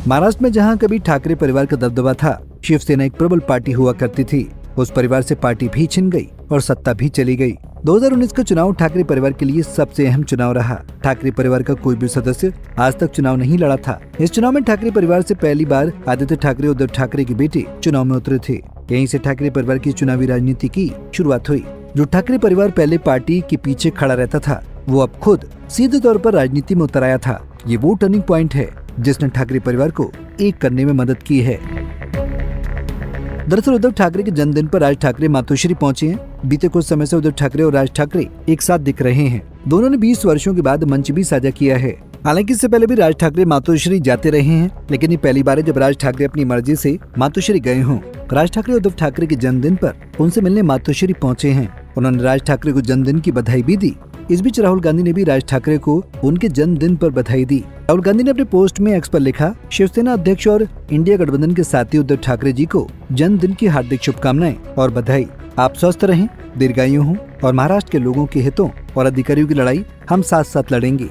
महाराष्ट्र में जहां कभी ठाकरे परिवार का दबदबा था, शिवसेना एक प्रबल पार्टी हुआ करती थी। उस परिवार से पार्टी भी छिन गई और सत्ता भी चली गई। 2019 का चुनाव ठाकरे परिवार के लिए सबसे अहम चुनाव रहा। ठाकरे परिवार का कोई भी सदस्य आज तक चुनाव नहीं लड़ा था। इस चुनाव में ठाकरे परिवार से पहली बार आदित्य ठाकरे, उद्धव ठाकरे के बेटे चुनाव में उतरे थे। यहीं से ठाकरे परिवार की चुनावी राजनीति की शुरुआत हुई। जो ठाकरे परिवार पहले पार्टी के पीछे खड़ा रहता था, वो अब खुद सीधे तौर पर राजनीति में उतर आया था। ये वो टर्निंग पॉइंट है जिसने ठाकरे परिवार को एक करने में मदद की है। दरअसल उद्धव ठाकरे के जन्मदिन पर राज ठाकरे मातोश्री पहुंचे हैं। बीते कुछ समय से उद्धव ठाकरे और राज ठाकरे एक साथ दिख रहे हैं। दोनों ने 20 वर्षों के बाद मंच भी साझा किया है। हालांकि इससे पहले भी राज ठाकरे मातोश्री जाते रहे हैं, लेकिन ये पहली बार है जब राज ठाकरे अपनी मर्जी से मातोश्री गए हों। राज ठाकरे उद्धव ठाकरे के जन्मदिन पर उनसे मिलने मातोश्री पहुंचे हैं। उन्होंने राज ठाकरे को जन्मदिन की बधाई भी दी। इस बीच राहुल गांधी ने भी राज ठाकरे को उनके जन्मदिन पर बधाई दी। राहुल गांधी ने अपने पोस्ट में एक्स पर लिखा, शिवसेना अध्यक्ष और इंडिया गठबंधन के साथी उद्धव ठाकरे जी को जन्मदिन की हार्दिक शुभकामनाएं और बधाई। आप स्वस्थ रहें, दीर्घायु हों और महाराष्ट्र के लोगों के हितों और अधिकारियों की लड़ाई हम साथ साथ लड़ेंगे।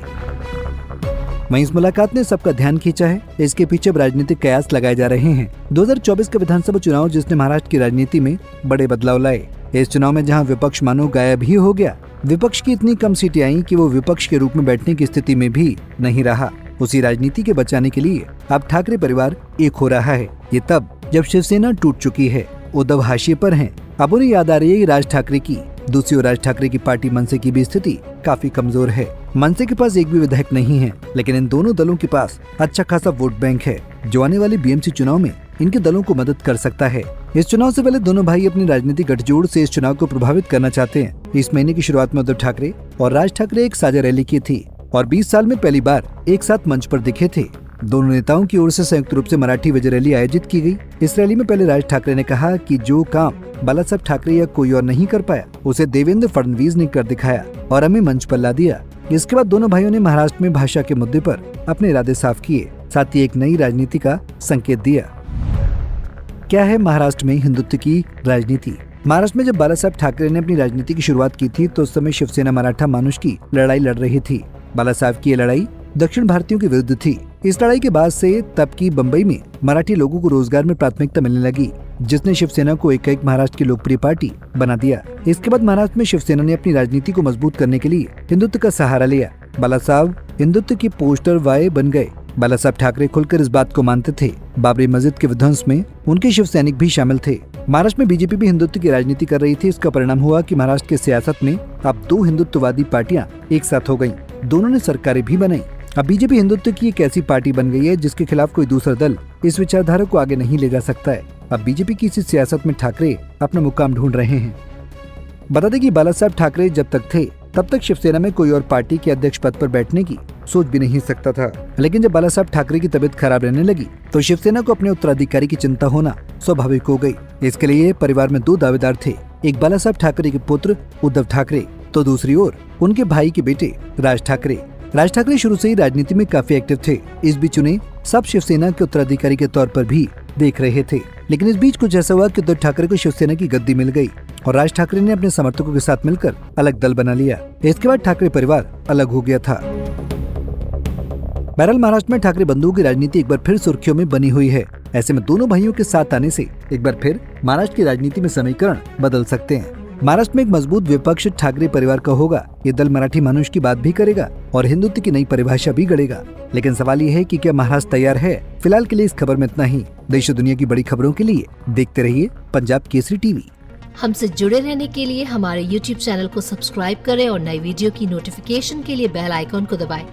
वहीं इस मुलाकात ने सबका ध्यान खींचा है। इसके पीछे राजनीतिक कयास लगाए जा रहे हैं। 2024 का विधानसभा चुनाव जिसने महाराष्ट्र की राजनीति में बड़े बदलाव लाए। इस चुनाव में जहां विपक्ष मानो गायब ही हो गया, विपक्ष की इतनी कम सीटें आई कि वो विपक्ष के रूप में बैठने की स्थिति में भी नहीं रहा। उसी राजनीति के बचाने के लिए अब ठाकरे परिवार एक हो रहा है। ये तब जब शिवसेना टूट चुकी है, उद्धव हाशिए पर हैं। अब उन्हें याद आ रही है राज ठाकरे की। दूसरी ओर राज ठाकरे की पार्टी मनसे की भी स्थिति काफी कमजोर है। मनसे के पास एक भी विधायक नहीं है, लेकिन इन दोनों दलों के पास अच्छा खासा वोट बैंक है, जो आने वाले बीएमसी चुनाव में इनके दलों को मदद कर सकता है। इस चुनाव से पहले दोनों भाई अपनी राजनीतिक गठजोड़ से इस चुनाव को प्रभावित करना चाहते हैं। इस महीने की शुरुआत में उद्धव ठाकरे और राज ठाकरे एक साझा रैली की थी और 20 साल में पहली बार एक साथ मंच पर दिखे थे। दोनों नेताओं की ओर से संयुक्त रूप से मराठी विजय रैली आयोजित की गई। इस रैली में पहले राज ठाकरे ने कहा कि जो काम बालासाहेब ठाकरे या कोई और नहीं कर पाया, उसे देवेंद्र फडणवीस ने कर दिखाया और हमें मंच पर ला दिया। इसके बाद दोनों भाइयों ने महाराष्ट्र में भाषा के मुद्दे पर अपने इरादे साफ किए, साथ ही एक नई राजनीति का संकेत दिया। क्या है महाराष्ट्र में हिंदुत्व की राजनीति? महाराष्ट्र में जब बालासाहेब ठाकरे ने अपनी राजनीति की शुरुआत की थी, तो उस समय शिवसेना मराठा मानुष की लड़ाई लड़ रही थी। बालासाहेब की ये लड़ाई दक्षिण भारतीयों के विरुद्ध थी। इस लड़ाई के बाद से तब की बंबई में मराठी लोगों को रोजगार में प्राथमिकता मिलने लगी, जिसने शिवसेना को एक महाराष्ट्र की लोकप्रिय पार्टी बना दिया। इसके बाद महाराष्ट्र में शिवसेना ने अपनी राजनीति को मजबूत करने के लिए हिंदुत्व का सहारा लिया। बालासाहेब हिंदुत्व के पोस्टर वाय बन गए। बालासाहेब ठाकरे खुलकर इस बात को मानते थे। बाबरी मस्जिद के विध्वंस में उनके शिव सैनिक भी शामिल थे। महाराष्ट्र में बीजेपी भी हिंदुत्व की राजनीति कर रही थी। इसका परिणाम हुआ कि महाराष्ट्र की सियासत में अब 2 हिंदुत्ववादी पार्टियां एक साथ हो गयी। दोनों ने सरकारें भी बनाई। अब बीजेपी हिंदुत्व की एक ऐसी पार्टी बन गई है जिसके खिलाफ कोई दूसरा दल इस विचारधारा को आगे नहीं ले जा सकता है। अब बीजेपी की इसी सियासत में ठाकरे अपना मुकाम ढूंढ रहे हैं। बता दें कि बालासाहेब ठाकरे जब तक थे, तब तक शिवसेना में कोई और पार्टी के अध्यक्ष पद पर बैठने की सोच भी नहीं सकता था। लेकिन जब बालासाहेब ठाकरे की तबीयत खराब रहने लगी, तो शिवसेना को अपने उत्तराधिकारी की चिंता होना स्वाभाविक हो गई। इसके लिए परिवार में 2 दावेदार थे। एक बालासाहेब ठाकरे के पुत्र उद्धव ठाकरे, तो दूसरी ओर उनके भाई के बेटे राज ठाकरे। राज ठाकरे शुरू से ही राजनीति में काफी एक्टिव थे। इस बीच उन्हें सब शिवसेना के उत्तराधिकारी के तौर पर भी देख रहे थे। लेकिन इस बीच कुछ ऐसा हुआ कि उद्धव ठाकरे को शिवसेना की गद्दी मिल गई और राज ठाकरे ने अपने समर्थकों के साथ मिलकर अलग दल बना लिया। इसके बाद ठाकरे परिवार अलग हो गया था। बहरहाल महाराष्ट्र में ठाकरे बंधुओं की राजनीति एक बार फिर सुर्खियों में बनी हुई है। ऐसे में दोनों भाइयों के साथ आने से एक बार फिर महाराष्ट्र की राजनीति में समीकरण बदल सकते हैं। महाराष्ट्र में एक मजबूत विपक्ष ठाकरे परिवार का होगा। ये दल मराठी मानुष की बात भी करेगा और हिंदुत्व की नई परिभाषा भी गढ़ेगा। लेकिन सवाल ये है कि क्या महाराष्ट्र तैयार है? फिलहाल के लिए इस खबर में इतना ही। देश और दुनिया की बड़ी खबरों के लिए देखते रहिए पंजाब केसरी टीवी। हमसे जुड़े रहने के लिए हमारे YouTube चैनल को सब्सक्राइब करें और नई वीडियो की नोटिफिकेशन के लिए बेल आइकॉन को दबाएं।